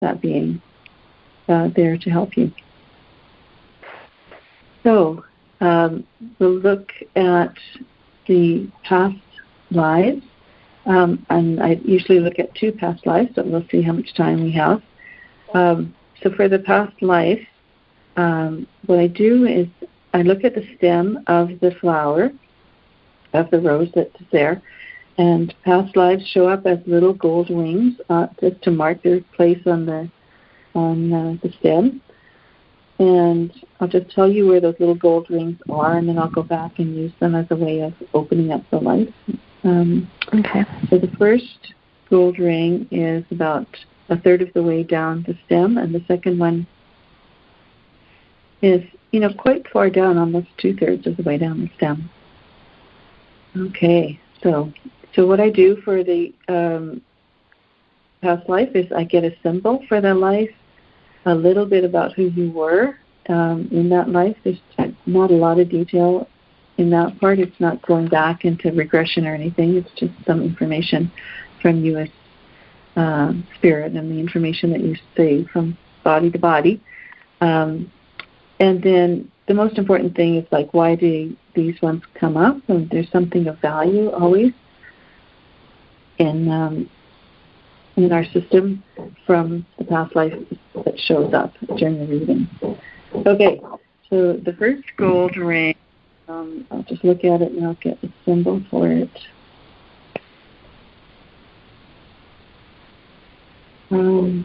that being there to help you. So we'll look at the past lives, and I usually look at 2 past lives, but we'll see how much time we have. So for the past life, what I do is I look at the stem of the flower, of the rose that's there, and past lives show up as little gold wings, just to mark their place on the stem. And I'll just tell you where those little gold rings are, and then I'll go back and use them as a way of opening up the life. Okay. So the first gold ring is about a third of the way down the stem, and the second one is, quite far down, almost 2/3 of the way down the stem. Okay, so what I do for the past life is I get a symbol for the life, a little bit about who you were in that life. There's not a lot of detail in that part. It's not going back into regression or anything. It's just some information from you as spirit and the information that you say from body to body. And then the most important thing is, like, why do these ones come up? And there's something of value always in our system from the past life that shows up during the reading. Okay, so the first gold ring, I'll just look at it and I'll get the symbol for it. Okay.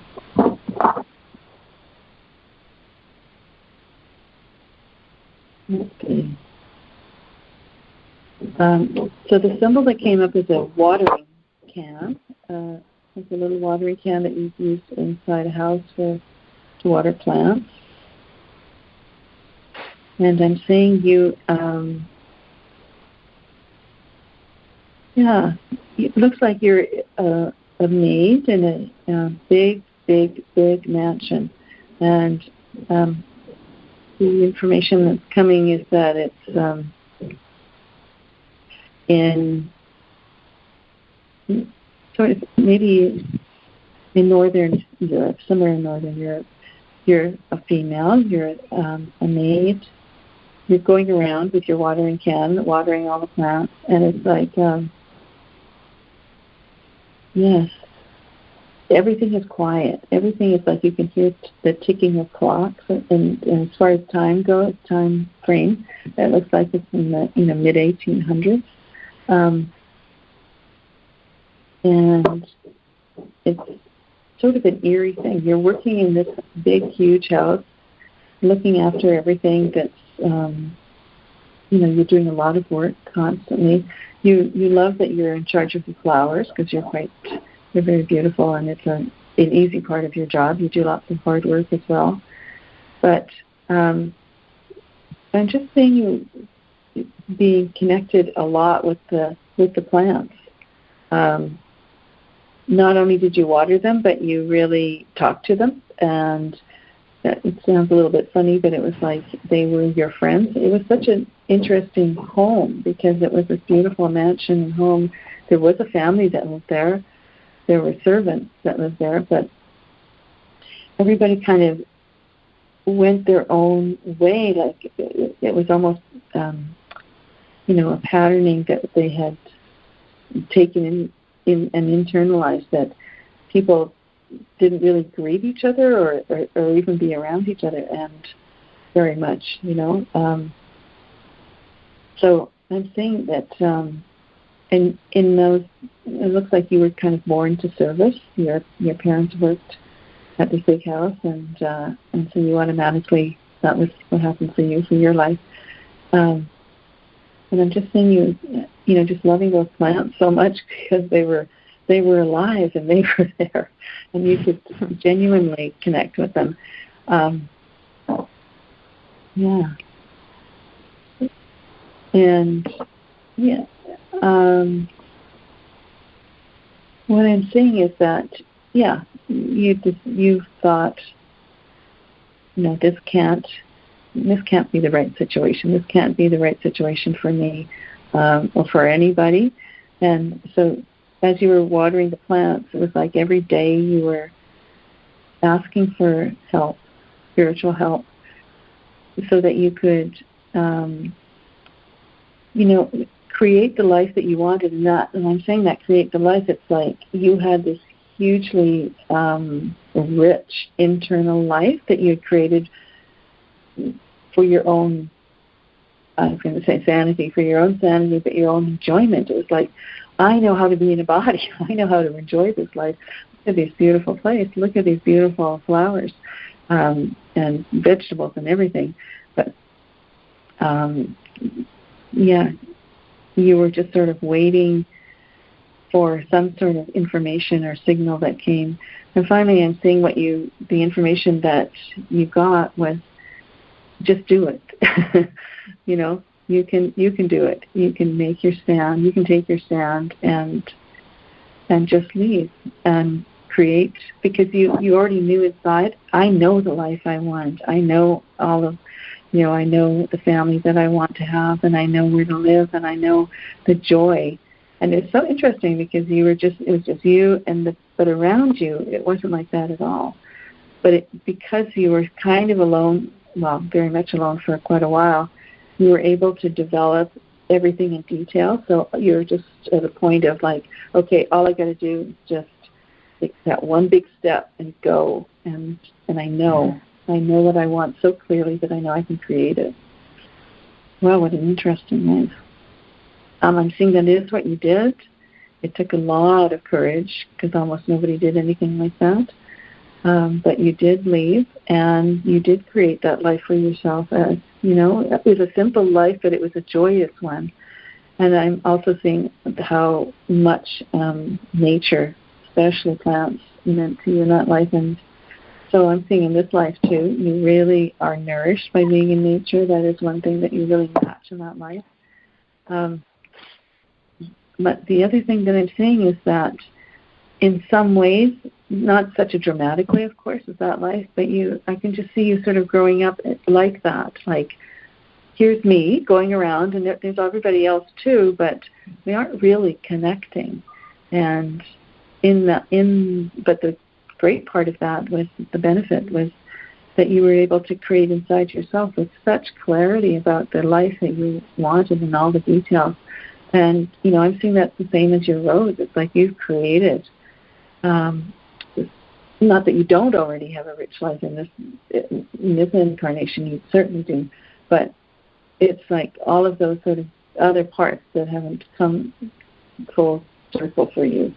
So the symbol that came up is a watering can. It's a little watering can that you use inside a house to water plants. And I'm seeing you, it looks like you're a maid in a big mansion. And the information that's coming is that it's in sort of maybe in Northern Europe, somewhere in Northern Europe. You're a female, you're a maid, you're going around with your watering can, watering all the plants, and it's like, yes, everything is quiet. Everything is like you can hear the ticking of clocks, and as far as time goes, time frame, it looks like it's in the mid-1800s. And it's sort of an eerie thing. You're working in this big, huge house, looking after everything that's, you're doing a lot of work constantly. You love that you're in charge of the flowers because you're very beautiful, and it's an easy part of your job. You do lots of hard work as well. But I'm just seeing you being connected a lot with the plants. Not only did you water them, but you really talked to them. And it sounds a little bit funny, but it was like they were your friends. It was such an interesting home because it was this beautiful mansion and home. There was a family that lived there. There were servants that lived there, but everybody kind of went their own way. Like it was almost, a patterning that they had taken in and internalized, that people didn't really greet each other or even be around each other and very much, So I'm saying that and in those, it looks like you were kind of born to service. Your parents worked at this big house, and so you automatically, that was what happened for you, for your life. And I'm just seeing you, just loving those plants so much because they were alive and they were there, and you could genuinely connect with them. And what I'm saying is that, you thought, this can't be the right situation. This can't be the right situation for me or for anybody. And so as you were watering the plants, it was like every day you were asking for help, spiritual help, so that you could, create the life that you wanted. And I'm saying that create the life, it's like you had this hugely rich internal life that you had created for your own, I was going to say sanity, for your own sanity, but your own enjoyment. It was like, I know how to be in a body. I know how to enjoy this life. Look at this beautiful place. Look at these beautiful flowers and vegetables and everything. But, you were just sort of waiting for some sort of information or signal that came. And finally, I'm seeing the information that you got was, just do it. You can do it. You can make your stand. You can take your stand and just leave and create, because you already knew inside, I know the life I want. I know all of, I know the family that I want to have, and I know where to live, and I know the joy. And it's so interesting because it was just you, but around you, it wasn't like that at all. But because you were kind of alone, well, very much alone for quite a while, you were able to develop everything in detail. So you're just at a point of like, okay, all I got to do is just take that one big step and go. And I know what I want so clearly that I know I can create it. Well, what an interesting life. I'm seeing that is what you did. It took a lot of courage because almost nobody did anything like that. But you did leave, and you did create that life for yourself. It was a simple life, but it was a joyous one. And I'm also seeing how much nature, especially plants, meant to you in that life. And so I'm seeing in this life, too, you really are nourished by being in nature. That is one thing that you really match in that life. But the other thing that I'm seeing is that in some ways, not such a dramatic way, of course, as that life, but I can just see you sort of growing up like that. Like, here's me going around, and there's everybody else too, but we aren't really connecting. And but the great part of that was the benefit was that you were able to create inside yourself with such clarity about the life that you wanted and all the details. And, I'm seeing that's the same as your rose. It's like you've created, not that you don't already have a rich life in this incarnation, you certainly do, but it's like all of those sort of other parts that haven't come full circle for you.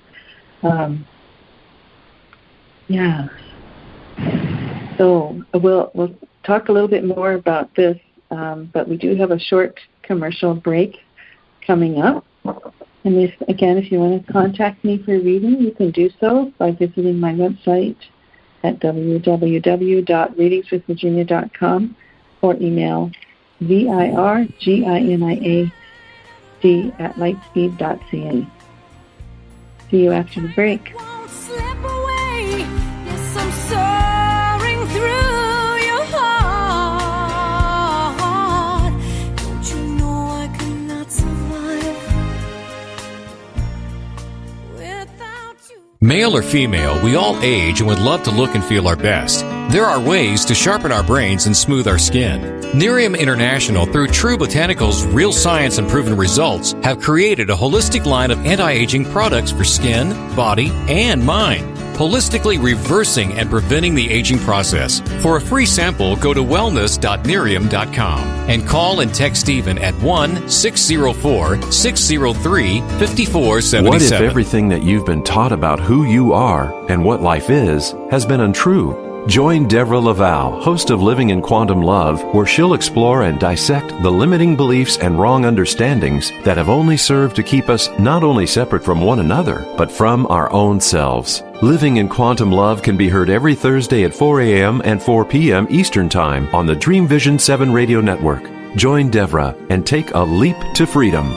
So we'll talk a little bit more about this, but we do have a short commercial break coming up. And if you want to contact me for reading, you can do so by visiting my website at www.readingswithvirginia.com or email virginiac@lightspeed.ca. See you after the break. Male or female, we all age and would love to look and feel our best. There are ways to sharpen our brains and smooth our skin. Nerium International, through True Botanicals' real science and proven results, have created a holistic line of anti-aging products for skin, body, and mind, holistically reversing and preventing the aging process. For a free sample, go to wellness.nerium.com and call and text Stephen at 1-604-603-5477. What if everything that you've been taught about who you are and what life is has been untrue? Join Deborah Laval, host of Living in Quantum Love, where she'll explore and dissect the limiting beliefs and wrong understandings that have only served to keep us not only separate from one another, but from our own selves. Living in Quantum Love can be heard every Thursday at 4 a.m. and 4 p.m. Eastern Time on the Dream Vision 7 radio network. Join Deborah and take a leap to freedom.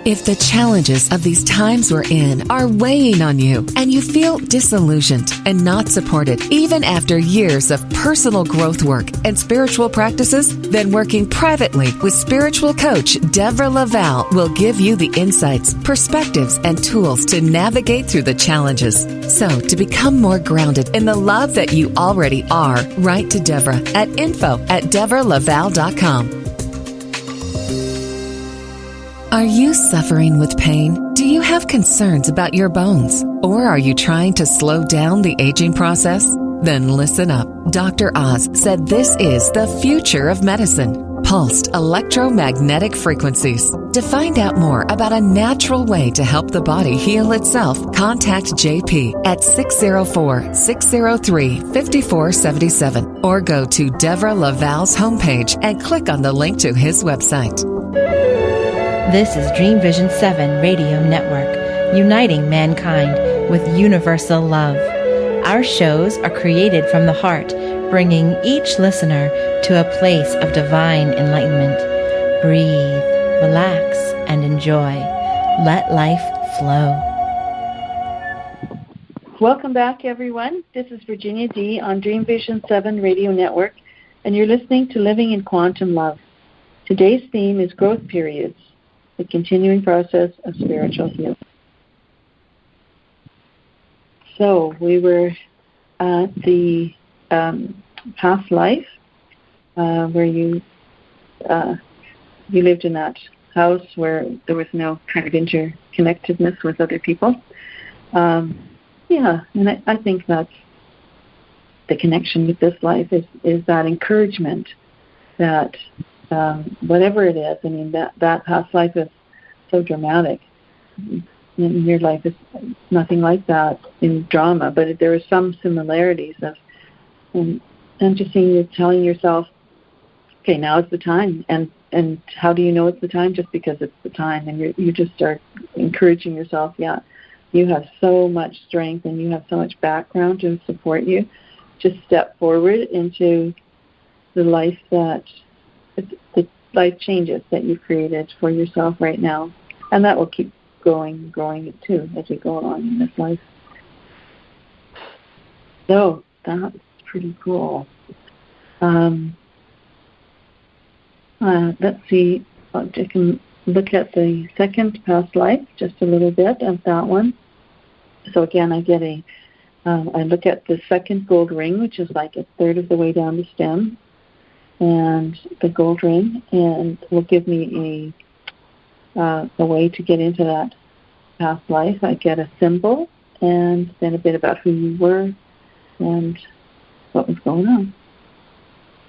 If the challenges of these times we're in are weighing on you and you feel disillusioned and not supported, even after years of personal growth work and spiritual practices, then working privately with spiritual coach Deborah Laval will give you the insights, perspectives, and tools to navigate through the challenges. So, to become more grounded in the love that you already are, write to Deborah at info@deboralaval.com. Are you suffering with pain? Do you have concerns about your bones? Or are you trying to slow down the aging process? Then listen up. Dr. Oz said this is the future of medicine. Pulsed electromagnetic frequencies. To find out more about a natural way to help the body heal itself, contact JP at 604-603-5477 or go to Deborah Laval's homepage and click on the link to his website. This is Dream Vision 7 Radio Network, uniting mankind with universal love. Our shows are created from the heart, bringing each listener to a place of divine enlightenment. Breathe, relax, and enjoy. Let life flow. Welcome back, everyone. This is Virginia D. on Dream Vision 7 Radio Network, and you're listening to Living in Quantum Love. Today's theme is growth periods, the continuing process of spiritual healing. So we were at the past life where you lived in that house where there was no kind of interconnectedness with other people. And I think that's the connection with this life is that encouragement that whatever it is, I mean, that past life is so dramatic. And your life is nothing like that in drama, but there are some similarities of, and just seeing you telling yourself, okay, now is the time. And how do you know it's the time? Just because it's the time. And you just start encouraging yourself, yeah, you have so much strength and you have so much background to support you. Just step forward into the life the life changes that you've created for yourself right now. And that will keep growing too as we go along in this life. So that's pretty cool. Let's see. I can look at the second past life, just a little bit of that one. So again, I get I look at the second gold ring, which is like a third of the way down the stem, and the gold ring, and will give me a way to get into that past life. I get a symbol, and then a bit about who you were and what was going on.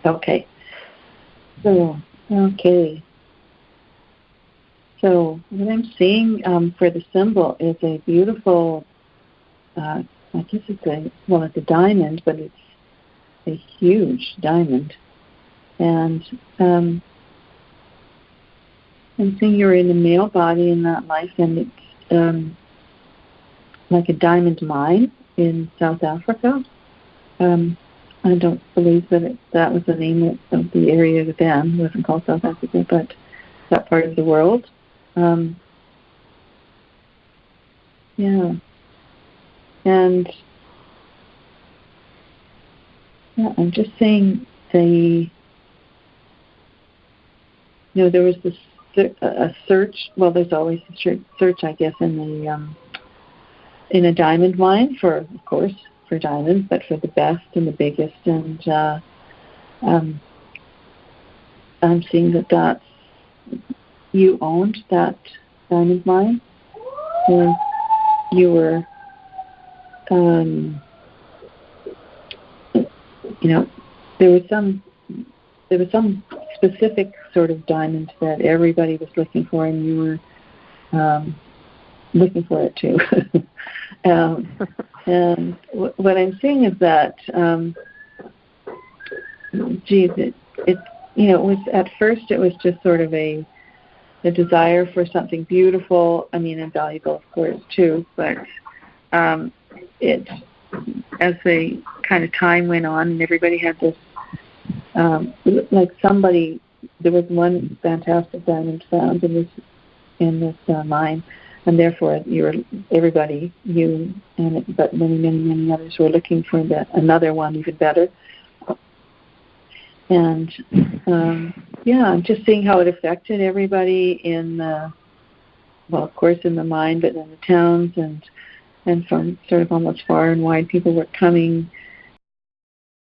Okay. So what I'm seeing for the symbol is a beautiful, I guess it's a diamond, but it's a huge diamond. And I'm seeing you're in a male body in that life, and it's like a diamond mine in South Africa. I don't believe that was the name of the area then. It wasn't called South Africa, but that part of the world. And I'm just saying there was this a search. Well, there's always a search, I guess, in a diamond mine for diamonds, but for the best and the biggest. And I'm seeing that you owned that diamond mine, and you were, there was some specific sort of diamond that everybody was looking for, and you were looking for it too. And what I'm seeing is that, it was at first it was just sort of a desire for something beautiful. I mean, and valuable, of course, too. But it, as the kind of time went on, and everybody had this, there was one fantastic diamond found, and mine, and therefore everybody, you but many others were looking for another one even better. And just seeing how it affected everybody of course in the mine, but in the towns and from sort of almost far and wide, people were coming